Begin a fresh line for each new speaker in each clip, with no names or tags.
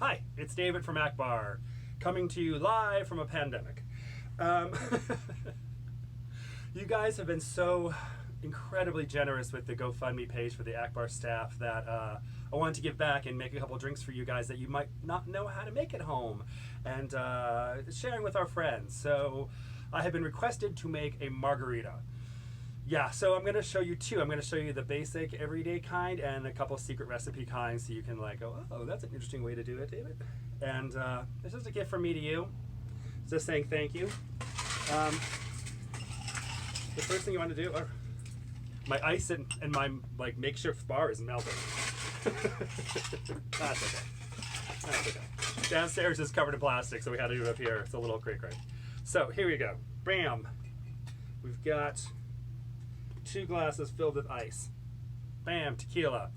Hi, it's David from Akbar, coming to you live from a pandemic. Um, you guys have been so incredibly generous with the GoFundMe page for the Akbar staff that I wanted to give back and make a couple drinks for you guys that you might not know how to make at home, and sharing with our friends. So I have been requested to make a margarita. Yeah, so I'm going to show you two. I'm going to show you the basic everyday kind and a couple secret recipe kinds so you can like go, oh, that's an interesting way to do it, David. And it's just a gift from me to you. Just saying thank you. The first thing you want to do, my ice and my like makeshift bar is melting. That's okay. That's okay. Downstairs is covered in plastic, so we had to do it up here. It's a little cray-cray. So here we go. Bam. We've got 2 glasses filled with ice. Bam, tequila.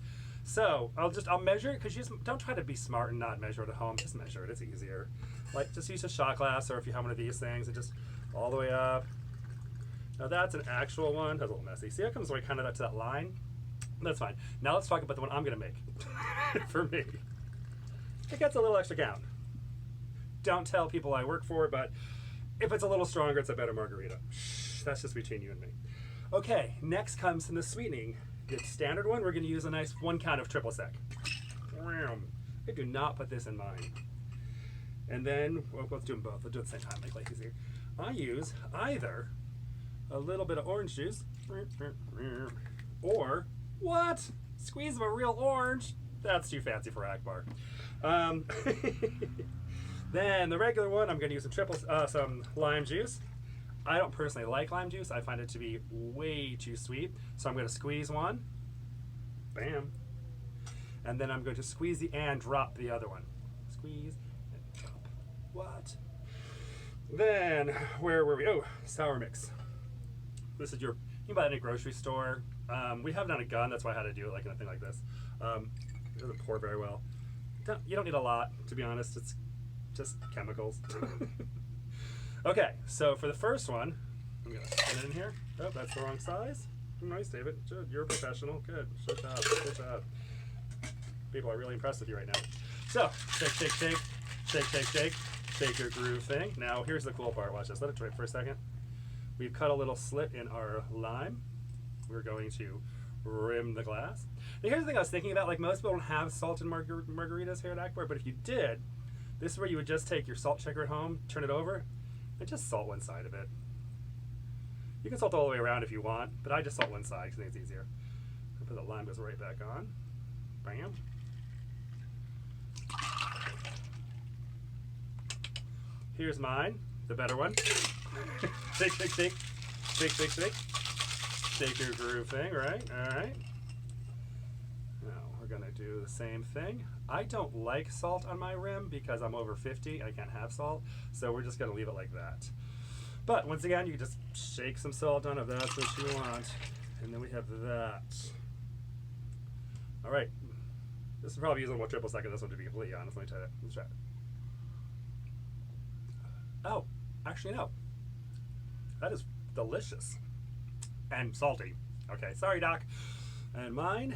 So I'll measure it, because you just don't try to be smart and not measure it at home. Just measure it. It's easier. Like, just use a shot glass, or if you have one of these things, and just all the way up. Now that's an actual one. That's a little messy. See how it comes right kind of up to that line? That's fine. Now let's talk about the one I'm going to make. For me. It gets a little extra count. Don't tell people I work for it, but if it's a little stronger, it's a better margarita. Shh, that's just between you and me. Okay, next comes in the sweetening. The standard one, we're going to use a nice 1 count of triple sec. I do not put this in mine. And then, well, let's do them both. We'll do it at the same time, make life easier. I use either a little bit of orange juice, or, what? Squeeze of a real orange? That's too fancy for Akbar. Then the regular one, I'm going to use some lime juice. I don't personally like lime juice. I find it to be way too sweet. So I'm going to squeeze one. Bam. And then I'm going to squeeze and drop the other one. Squeeze and drop. What? Then, where were we? Oh, sour mix. This is you can buy it in a grocery store. We have it on a gun. That's why I had to do it like in a thing like this. It doesn't pour very well. You don't need a lot, to be honest. It's just chemicals. Okay, so for the first one, I'm going to put it in here. Oh, that's the wrong size. Nice, David. Good. You're a professional. Good. Good job. Good job. People are really impressed with you right now. So, shake, shake, shake. Shake, shake, shake. Shake your groove thing. Now, here's the cool part. Watch this. Let it dry for a second. We've cut a little slit in our lime. We're going to rim the glass. Now, here's the thing I was thinking about. Like, most people don't have salt in margaritas here at Akbar, but if you did, this is where you would just take your salt shaker at home, turn it over, and just salt one side of it. You can salt all the way around if you want, but I just salt one side because I think it's easier. Put the lime goes right back on. Bam. Here's mine, the better one. Shake, shake, shake. Shake, shake, shake. Shake your groove thing, right? All right. Now we're gonna do the same thing. I don't like salt on my rim because I'm over 50. I can't have salt, so we're just gonna leave it like that. But once again, you can just shake some salt on if that's what you want. And then we have that. All right. This will probably use a little more triple sec of this one, to be completely honest. Let me try it. Let's try it. Oh, actually no. That is delicious. And salty. Okay, sorry, Doc. And mine.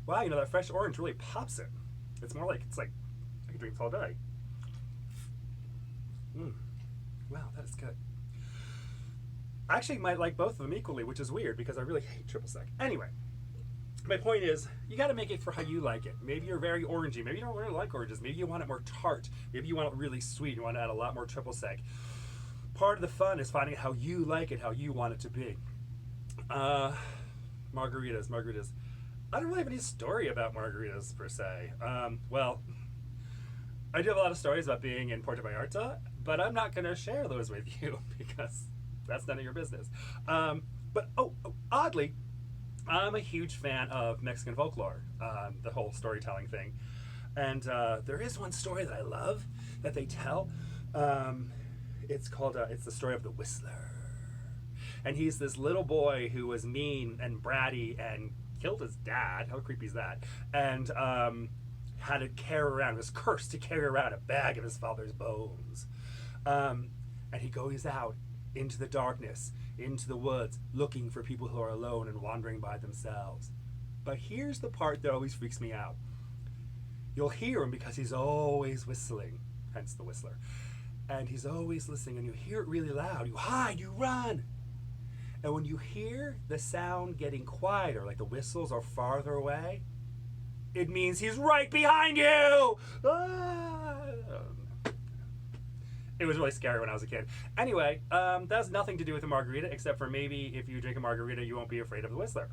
Wow, you know, that fresh orange really pops it. It's like I could drink this all day. Wow, that is good. I actually might like both of them equally, which is weird because I really hate triple sec. Anyway, my point is, you got to make it for how you like it. Maybe you're very orangey. Maybe you don't really like oranges. Maybe you want it more tart. Maybe you want it really sweet. You want to add a lot more triple sec. Part of the fun is finding how you like it, how you want it to be. Margaritas. I don't really have any story about margaritas, per se. Well, I do have a lot of stories about being in Puerto Vallarta, but I'm not going to share those with you because that's none of your business. But oddly, I'm a huge fan of Mexican folklore, the whole storytelling thing. And there is one story that I love that they tell. It's called, it's the story of the Whistler. And he's this little boy who was mean and bratty and killed his dad. How creepy is that? And had to was cursed to carry around a bag of his father's bones. And he goes out into the darkness, into the woods, looking for people who are alone and wandering by themselves. But here's the part that always freaks me out. You'll hear him because he's always whistling, hence the whistler. And he's always listening, and you hear it really loud. You hide, you run. And when you hear the sound getting quieter, like the whistles are farther away, it means he's right behind you. Ah! It was really scary when I was a kid. Anyway, that has nothing to do with a margarita, except for maybe if you drink a margarita, you won't be afraid of the whistler.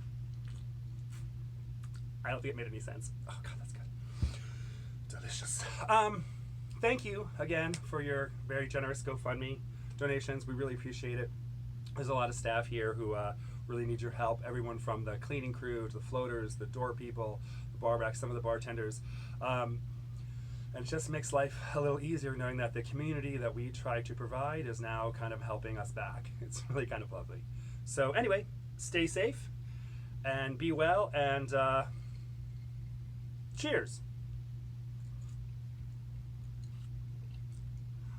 I don't think it made any sense. Oh, God, that's good. Delicious. Thank you again for your very generous GoFundMe donations. We really appreciate it. There's a lot of staff here who really need your help. Everyone from the cleaning crew to the floaters, the door people, the bar backs, some of the bartenders. And it just makes life a little easier knowing that the community that we try to provide is now kind of helping us back. It's really kind of lovely. So anyway, stay safe and be well, and cheers.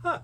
Huh.